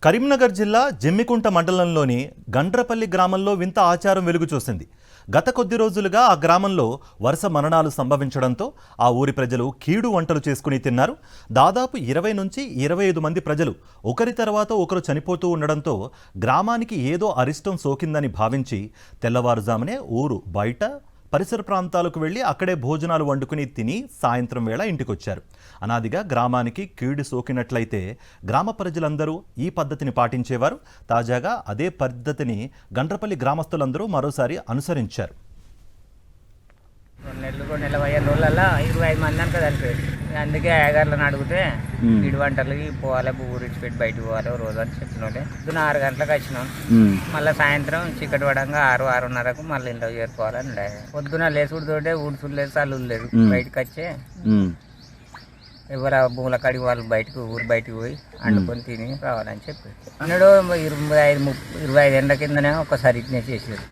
కరీంనగర్ జిల్లా జమ్మికుంట మండలంలోని గండ్రపల్లి గ్రామంలో వింత ఆచారం వెలుగు చూసింది. గత కొద్ది రోజులుగా ఆ గ్రామంలో వరుస మరణాలు సంభవించడంతో ఆ ఊరి ప్రజలు కీడు వంటలు చేసుకుని తిన్నారు. దాదాపు 20 నుంచి 25 మంది ప్రజలు ఒకరి తర్వాత ఒకరు చనిపోతూ ఉండడంతో గ్రామానికి ఏదో అరిష్టం సోకిందని భావించి తెల్లవారుజామునే ఊరు బయట పరిసర ప్రాంతాలకు వెళ్లి అక్కడే భోజనాలు వండుకుని తిని సాయంత్రం వేళ ఇంటికొచ్చారు. అనాదిగా గ్రామానికి కీడు సోకినట్లయితే గ్రామ ప్రజలందరూ ఈ పద్ధతిని పాటించేవారు. తాజాగా అదే పద్ధతిని గండ్రపల్లి గ్రామస్తులందరూ మరోసారి అనుసరించారు. 2 నెలలు 15 రోజులలో 25 మంది అనుక చనిపోయారు. అందుకే అయ్యగారులను అడిగితే ఇటు వంటలకి పోవాలి, ఊరికి పెట్టి బయటకు పోవాలి రోజు అని చెప్పిన వాళ్ళే. పొద్దున 6 గంటలకు వచ్చినాం, మళ్ళీ సాయంత్రం చీకటి పడంగా 6, 6:30కు మళ్ళీ ఇంట్లో చేరుకోవాలని ఉండే. పొద్దున లేసుడుతోటే ఊడ్చుడు లేదు, చల్లుడు లేదు. బయటకు వచ్చే ఎవరు భూముల కాడికి వాళ్ళు ఊరు బయటకు పోయి వండుకొని తిని రావాలని చెప్పి అన్నాడు. 25 ఏళ్ళ కిందనే ఒకసారి ఇట్నే చేసారు.